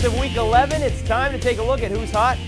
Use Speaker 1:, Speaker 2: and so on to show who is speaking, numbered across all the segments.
Speaker 1: of Week 11, it's time to take a look at who's hot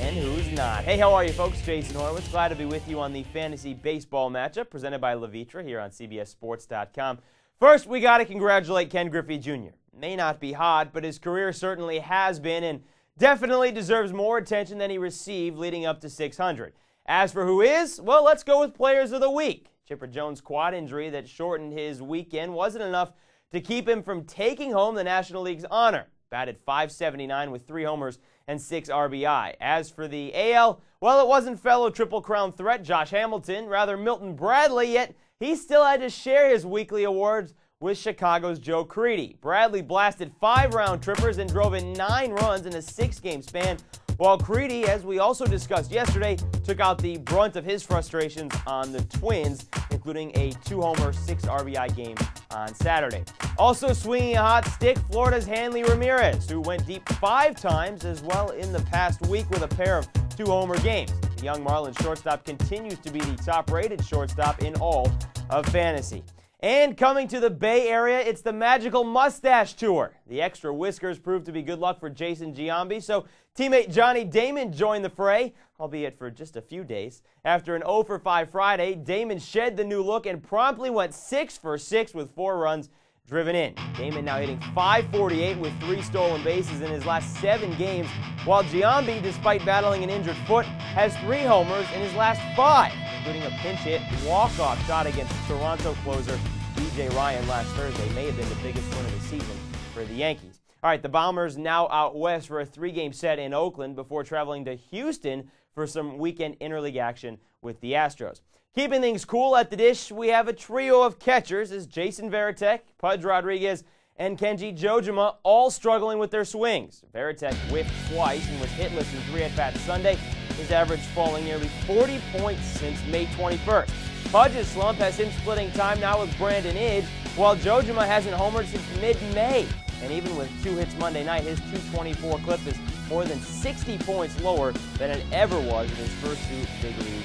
Speaker 1: and who's not. Hey, how are you, folks? Jason Horowitz. Glad to be with you on the Fantasy Baseball Matchup presented by Levitra here on CBSSports.com. First, we got to congratulate Ken Griffey Jr. May not be hot, but his career certainly has been and definitely deserves more attention than he received leading up to 600. As for who is, well, let's go with Players of the Week. Chipper Jones' quad injury that shortened his weekend wasn't enough to keep him from taking home the National League's honor. Batted .579 with 3 homers and 6 RBI. As for the AL, well, it wasn't fellow Triple Crown threat Josh Hamilton, rather Milton Bradley, yet he still had to share his weekly awards with Chicago's Joe Creedy. Bradley blasted 5 round trippers and drove in 9 runs in a 6-game span, while Creedy, as we also discussed yesterday, took out the brunt of his frustrations on the Twins, including a 2-homer, 6 RBI game on Saturday. Also swinging a hot stick, Florida's Hanley Ramirez, who went deep 5 times as well in the past week with a pair of 2-homer games. The young Marlins shortstop continues to be the top-rated shortstop in all of fantasy. And coming to the Bay Area, it's the Magical Mustache Tour. The extra whiskers proved to be good luck for Jason Giambi, so teammate Johnny Damon joined the fray, albeit for just a few days. After an 0 for 5 Friday, Damon shed the new look and promptly went 6 for 6 with 4 runs driven in. Damon now hitting .548 with 3 stolen bases in his last 7 games, while Giambi, despite battling an injured foot, has 3 homers in his last 5, including a pinch hit walk-off shot against Toronto closer DJ Ryan last Thursday. May have been the biggest win of the season for the Yankees. All right, the Bombers now out west for a 3-game set in Oakland before traveling to Houston for some weekend interleague action with the Astros. Keeping things cool at the dish, we have a trio of catchers as Jason Varitek, Pudge Rodriguez, and Kenji Jojima all struggling with their swings. Varitek whiffed twice and was hitless in 3 at-bats Sunday, his average falling nearly 40 points since May 21st. Pudge's slump has him splitting time now with Brandon Idge, while Jojima hasn't homered since mid-May. And even with 2 hits Monday night, his .224 clip is more than 60 points lower than it ever was in his first 2 big league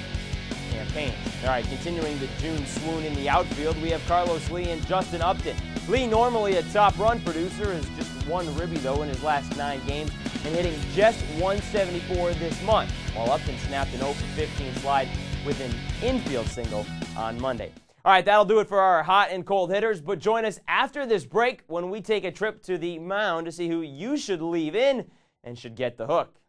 Speaker 1: campaigns. All right, continuing the June swoon in the outfield, we have Carlos Lee and Justin Upton. Lee, normally a top run producer, has just 1 ribby though in his last 9 games and hitting just .174 this month, while Upton snapped an 0 for 15 slide with an infield single on Monday. All right, that'll do it for our hot and cold hitters, but join us after this break when we take a trip to the mound to see who you should leave in and should get the hook.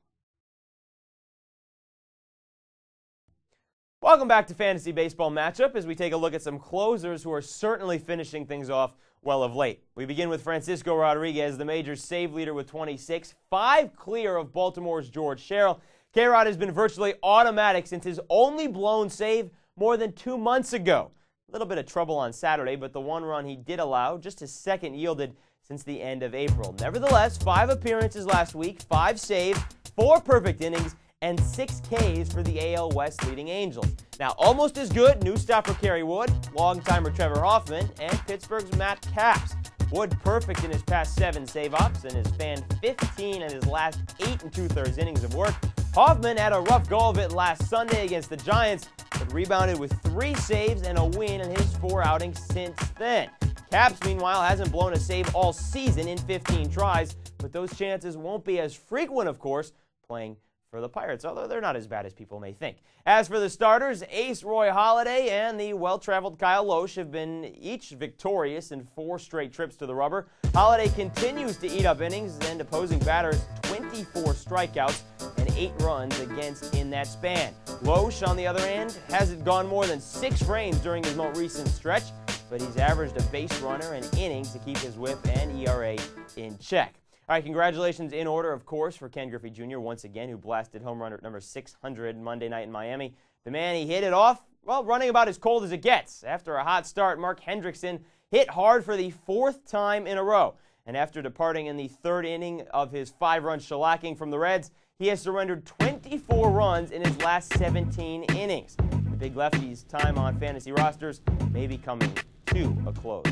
Speaker 1: Welcome back to Fantasy Baseball Matchup as we take a look at some closers who are certainly finishing things off well of late. We begin with Francisco Rodriguez, the major save leader with 26, 5 clear of Baltimore's George Sherrill. K-Rod has been virtually automatic since his only blown save more than 2 months ago. A little bit of trouble on Saturday, but the 1 run he did allow, just his 2nd yielded since the end of April. Nevertheless, 5 appearances last week, 5 saves, 4 perfect innings, and 6 Ks for the AL West leading Angels. Now, almost as good, new stopper Kerry Wood, long-timer Trevor Hoffman, and Pittsburgh's Matt Capps. Wood perfect in his past 7 save-ups and has fanned 15 in his last 8 2/3 innings of work. Hoffman had a rough go of it last Sunday against the Giants, but rebounded with 3 saves and a win in his 4 outings since then. Capps, meanwhile, hasn't blown a save all season in 15 tries, but those chances won't be as frequent, of course, playing for the Pirates, although they're not as bad as people may think. As for the starters, ace Roy Halladay and the well-traveled Kyle Lohse have been each victorious in 4 straight trips to the rubber. Halladay continues to eat up innings and opposing batters 24 strikeouts and 8 runs against in that span. Lohse, on the other hand, hasn't gone more than 6 frames during his most recent stretch, but he's averaged a base runner and innings to keep his whip and ERA in check. All right, congratulations in order, of course, for Ken Griffey Jr. once again, who blasted home run number 600 Monday night in Miami. The man, he hit it off, well, running about as cold as it gets. After a hot start, Mark Hendrickson hit hard for the 4th time in a row. And after departing in the 3rd inning of his 5-run shellacking from the Reds, he has surrendered 24 runs in his last 17 innings. The big lefty's time on fantasy rosters may be coming to a close.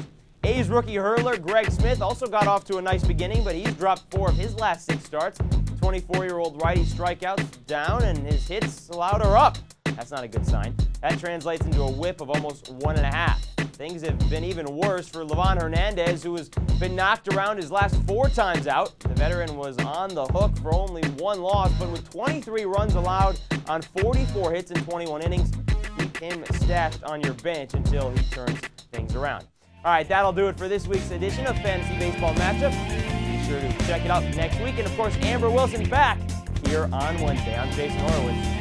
Speaker 1: A's rookie hurler Greg Smith also got off to a nice beginning, but he's dropped 4 of his last 6 starts. 24-year-old righty strikeouts down, and his hits allowed are up. That's not a good sign. That translates into a whip of almost 1.5. things have been even worse for Livan Hernandez, who has been knocked around his last 4 times out. The veteran was on the hook for only 1 loss, but with 23 runs allowed on 44 hits in 21 innings, keep him stashed on your bench until he turns things around. All right, that'll do it for this week's edition of Fantasy Baseball Matchup. Be sure to check it out next week. And, of course, Amber Wilson back here on Wednesday. I'm Jason Horowitz.